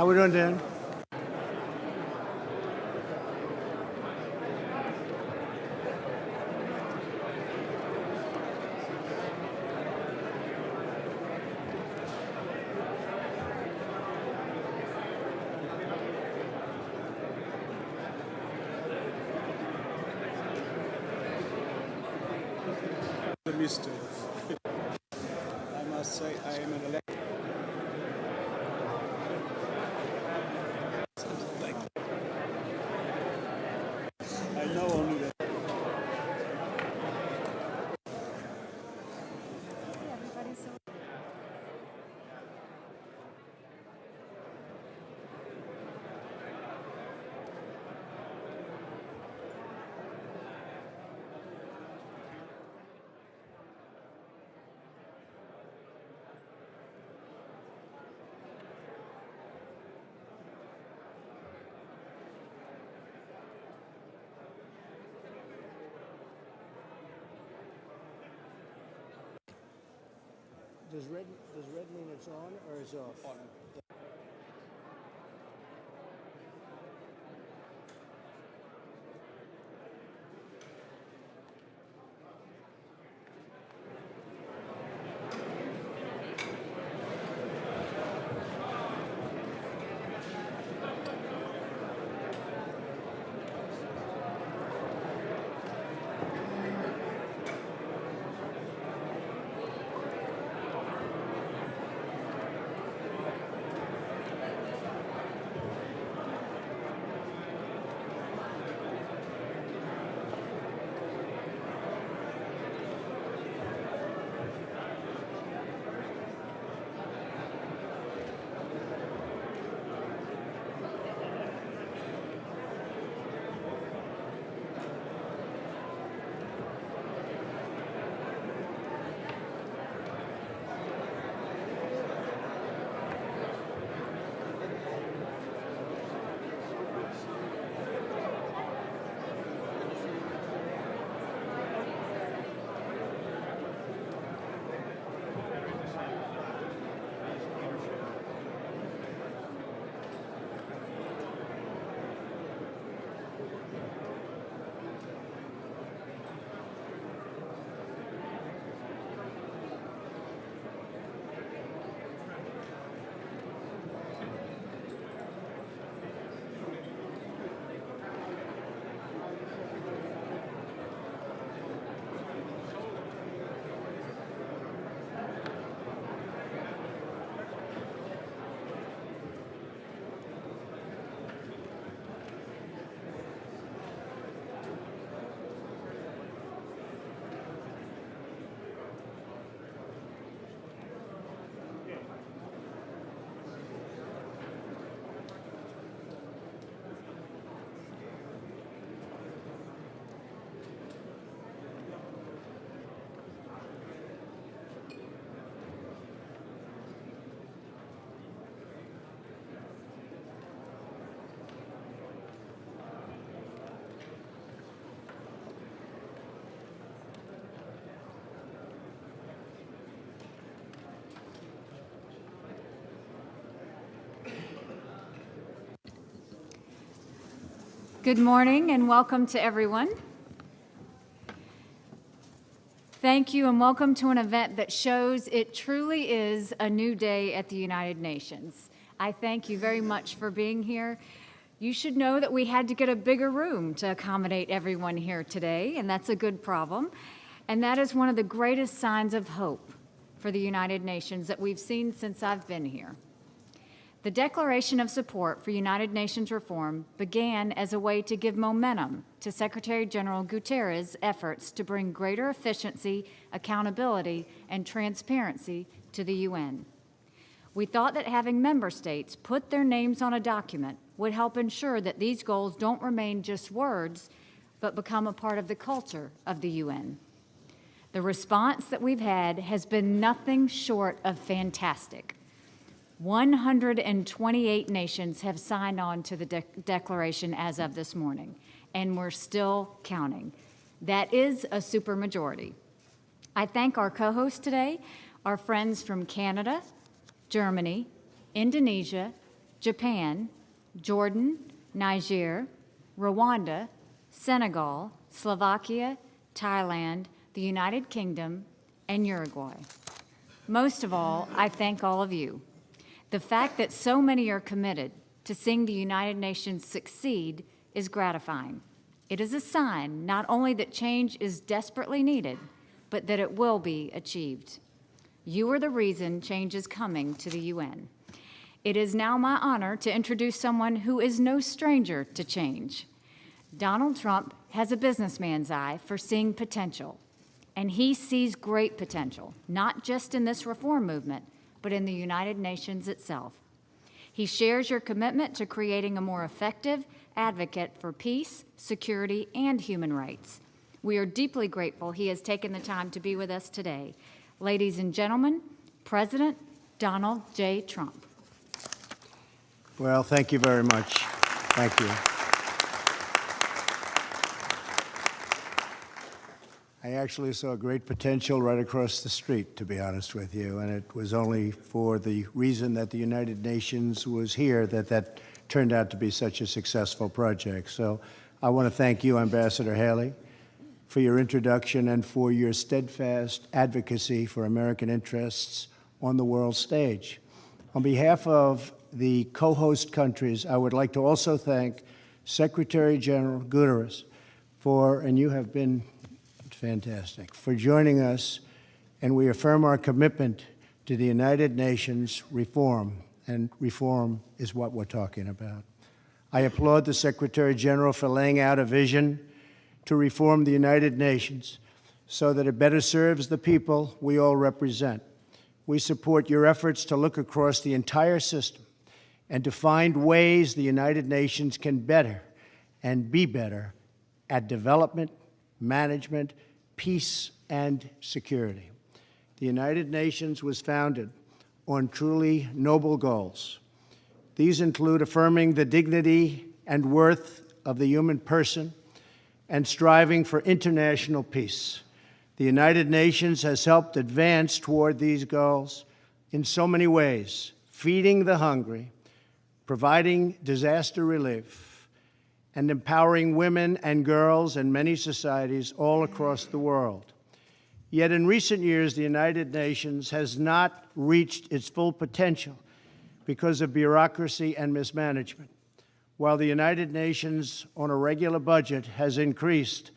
How we doing, Dan? Mr. I must say I am an elected. I know only that. Does red mean it's on or is off? On. Good morning and welcome to everyone. Thank you and welcome to an event that shows it truly is a new day at the United Nations. I thank you very much for being here. You should know that we had to get a bigger room to accommodate everyone here today, and that's a good problem. And that is one of the greatest signs of hope for the United Nations that we've seen since I've been here. The Declaration of Support for United Nations Reform began as a way to give momentum to Secretary General Guterres' efforts to bring greater efficiency, accountability, and transparency to the UN. We thought that having member states put their names on a document would help ensure that these goals don't remain just words, but become a part of the culture of the UN. The response that we've had has been nothing short of fantastic. 128 nations have signed on to the declaration as of this morning, and we're still counting. That is a supermajority. I thank our co-hosts today, our friends from Canada, Germany, Indonesia, Japan, Jordan, Niger, Rwanda, Senegal, Slovakia, Thailand, the United Kingdom, and Uruguay. Most of all, I thank all of you. The fact that so many are committed to seeing the United Nations succeed is gratifying. It is a sign not only that change is desperately needed, but that it will be achieved. You are the reason change is coming to the UN. It is now my honor to introduce someone who is no stranger to change. Donald Trump has a businessman's eye for seeing potential, and he sees great potential, not just in this reform movement, but in the United Nations itself. He shares your commitment to creating a more effective advocate for peace, security, and human rights. We are deeply grateful he has taken the time to be with us today. Ladies and gentlemen, President Donald J. Trump. Well, thank you very much. Thank you. I actually saw great potential right across the street, to be honest with you, and it was only for the reason that the United Nations was here that turned out to be such a successful project. So I want to thank you, Ambassador Haley, for your introduction and for your steadfast advocacy for American interests on the world stage. On behalf of the co-host countries, I would like to also thank Secretary General Guterres and you have been fantastic, for joining us, and we affirm our commitment to the United Nations reform, and reform is what we're talking about. I applaud the Secretary General for laying out a vision to reform the United Nations so that it better serves the people we all represent. We support your efforts to look across the entire system and to find ways the United Nations can better and be better at development, management, peace, and security. The United Nations was founded on truly noble goals. These include affirming the dignity and worth of the human person and striving for international peace. The United Nations has helped advance toward these goals in so many ways: feeding the hungry, providing disaster relief, and empowering women and girls in many societies all across the world. Yet in recent years, the United Nations has not reached its full potential because of bureaucracy and mismanagement. While the United Nations on a regular budget has increased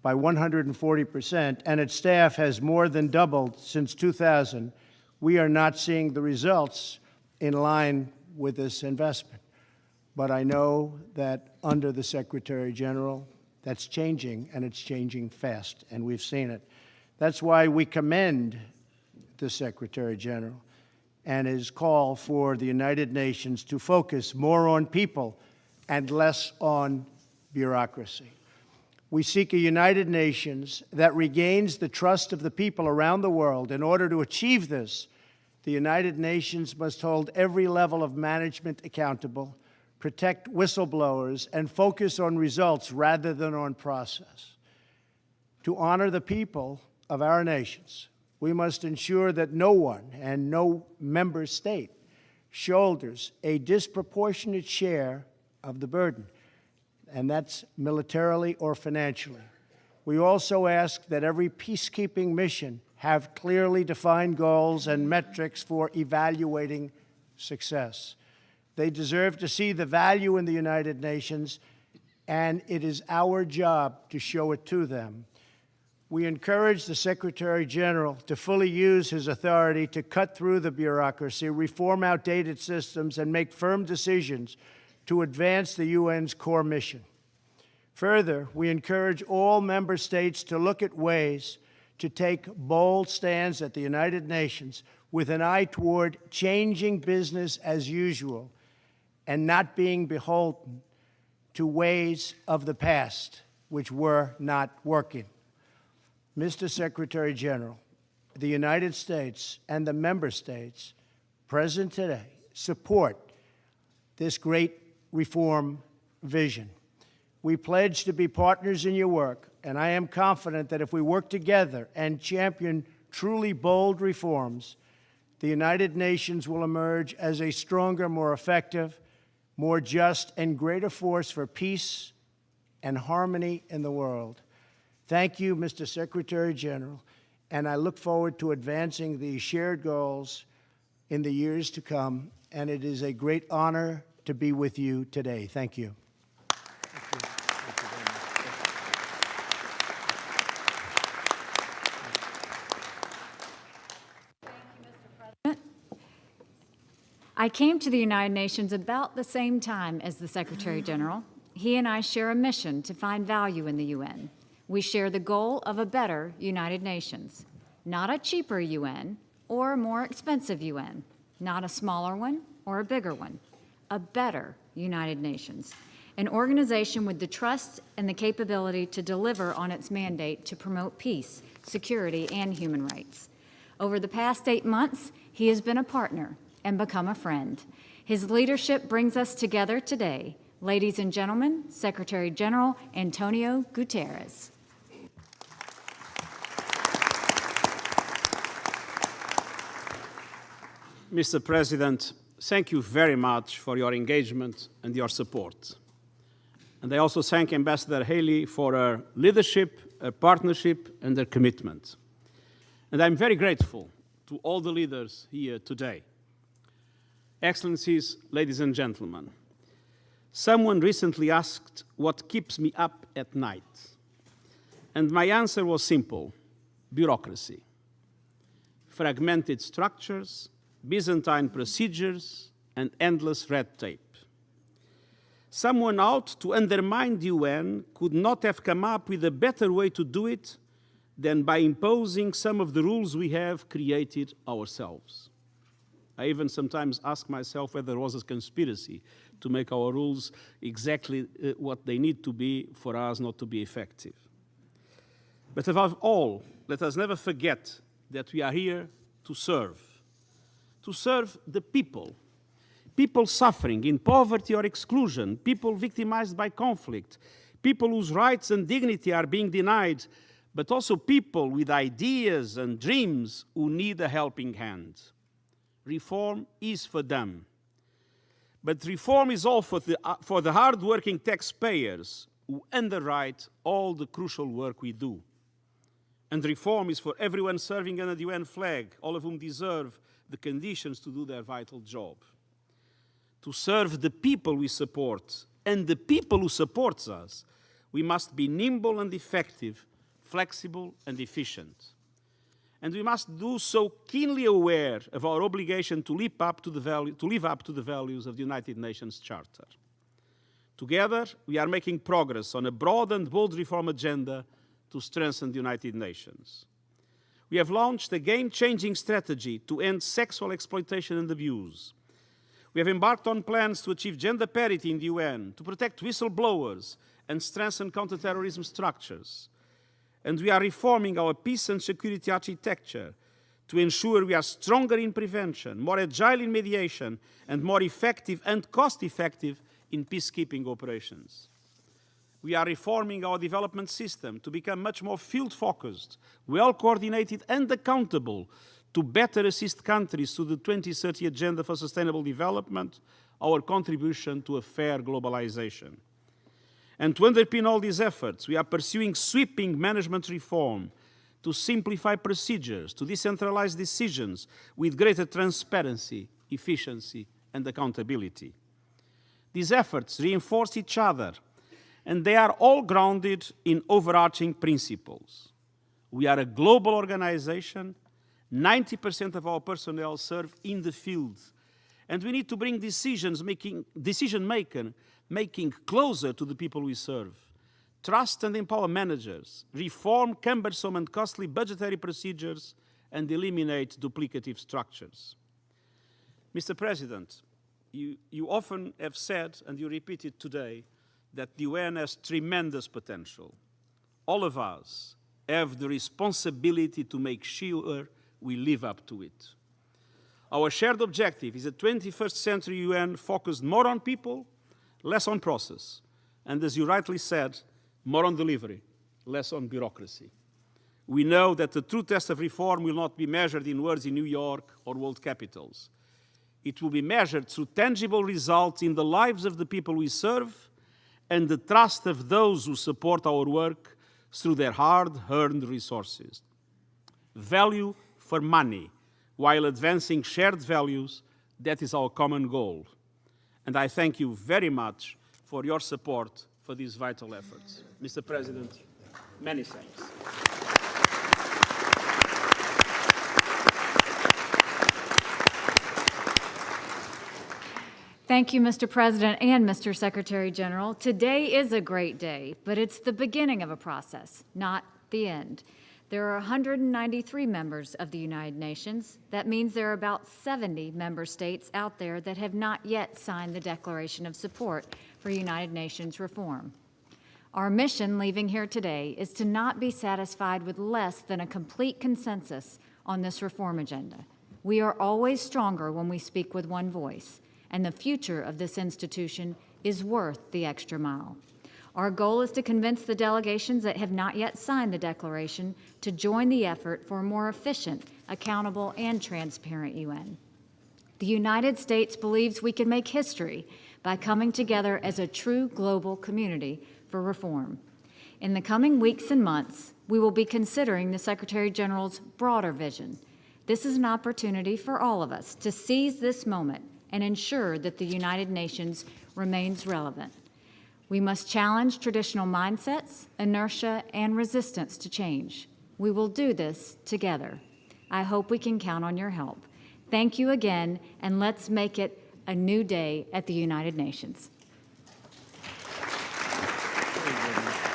by 140% and its staff has more than doubled since 2000, we are not seeing the results in line with this investment. But I know that under the Secretary General, that's changing, and it's changing fast, and we've seen it. That's why we commend the Secretary General and his call for the United Nations to focus more on people and less on bureaucracy. We seek a United Nations that regains the trust of the people around the world. In order to achieve this, the United Nations must hold every level of management accountable, protect whistleblowers, and focus on results rather than on process. To honor the people of our nations, we must ensure that no one and no member state shoulders a disproportionate share of the burden, and that's militarily or financially. We also ask that every peacekeeping mission have clearly defined goals and metrics for evaluating success. They deserve to see the value in the United Nations, and it is our job to show it to them. We encourage the Secretary General to fully use his authority to cut through the bureaucracy, reform outdated systems, and make firm decisions to advance the UN's core mission. Further, we encourage all member states to look at ways to take bold stands at the United Nations with an eye toward changing business as usual and not being beholden to ways of the past which were not working. Mr. Secretary General, the United States and the member states present today support this great reform vision. We pledge to be partners in your work, and I am confident that if we work together and champion truly bold reforms, the United Nations will emerge as a stronger, more effective, more just, and greater force for peace and harmony in the world. Thank you, Mr. Secretary General, and I look forward to advancing these shared goals in the years to come, and it is a great honor to be with you today. Thank you. I came to the United Nations about the same time as the Secretary General. He and I share a mission to find value in the UN. We share the goal of a better United Nations, not a cheaper UN or a more expensive UN, not a smaller one or a bigger one, a better United Nations, an organization with the trust and the capability to deliver on its mandate to promote peace, security, and human rights. Over the past 8 months, he has been a partner and become a friend. His leadership brings us together today. Ladies and gentlemen, Secretary General Antonio Guterres. Mr. President, thank you very much for your engagement and your support. And I also thank Ambassador Haley for her leadership, her partnership, and her commitment. And I'm very grateful to all the leaders here today. Excellencies, ladies and gentlemen, someone recently asked what keeps me up at night. And my answer was simple: bureaucracy. Fragmented structures, Byzantine procedures, and endless red tape. Someone out to undermine the UN could not have come up with a better way to do it than by imposing some of the rules we have created ourselves. I even sometimes ask myself whether there was a conspiracy to make our rules exactly what they need to be for us not to be effective. But above all, let us never forget that we are here to serve the people. People suffering in poverty or exclusion, people victimized by conflict, people whose rights and dignity are being denied, but also people with ideas and dreams who need a helping hand. Reform is for them. But reform is all for the hard-working taxpayers who underwrite all the crucial work we do. And reform is for everyone serving under the UN flag, all of whom deserve the conditions to do their vital job. To serve the people we support and the people who support us, we must be nimble and effective, flexible and efficient. And we must do so keenly aware of our obligation to live up to the values of the United Nations Charter. Together, we are making progress on a broad and bold reform agenda to strengthen the United Nations. We have launched a game-changing strategy to end sexual exploitation and abuse. We have embarked on plans to achieve gender parity in the UN, to protect whistleblowers and strengthen counterterrorism structures. And we are reforming our peace and security architecture to ensure we are stronger in prevention, more agile in mediation, and more effective and cost-effective in peacekeeping operations. We are reforming our development system to become much more field-focused, well-coordinated and accountable to better assist countries to the 2030 Agenda for Sustainable Development, our contribution to a fair globalization. And to underpin all these efforts, we are pursuing sweeping management reform to simplify procedures, to decentralize decisions with greater transparency, efficiency, and accountability. These efforts reinforce each other, and they are all grounded in overarching principles. We are a global organization. 90% of our personnel serve in the field, and we need to bring decision-making closer to the people we serve. Trust and empower managers, reform cumbersome and costly budgetary procedures, and eliminate duplicative structures. Mr. President, you often have said, and you repeat it today, that the UN has tremendous potential. All of us have the responsibility to make sure we live up to it. Our shared objective is a 21st century UN focused more on people, less on process, and as you rightly said, more on delivery, less on bureaucracy. We know that the true test of reform will not be measured in words in New York or world capitals. It will be measured through tangible results in the lives of the people we serve and the trust of those who support our work through their hard-earned resources. Value for money, while advancing shared values, that is our common goal. And I thank you very much for your support for these vital efforts. Mr. President, many thanks. Thank you, Mr. President and Mr. Secretary General. Today is a great day, but it's the beginning of a process, not the end. There are 193 members of the United Nations. That means there are about 70 member states out there that have not yet signed the Declaration of Support for United Nations reform. Our mission leaving here today is to not be satisfied with less than a complete consensus on this reform agenda. We are always stronger when we speak with one voice, and the future of this institution is worth the extra mile. Our goal is to convince the delegations that have not yet signed the declaration to join the effort for a more efficient, accountable, and transparent UN. The United States believes we can make history by coming together as a true global community for reform. In the coming weeks and months, we will be considering the Secretary General's broader vision. This is an opportunity for all of us to seize this moment and ensure that the United Nations remains relevant. We must challenge traditional mindsets, inertia, and resistance to change. We will do this together. I hope we can count on your help. Thank you again, and let's make it a new day at the United Nations. Very good.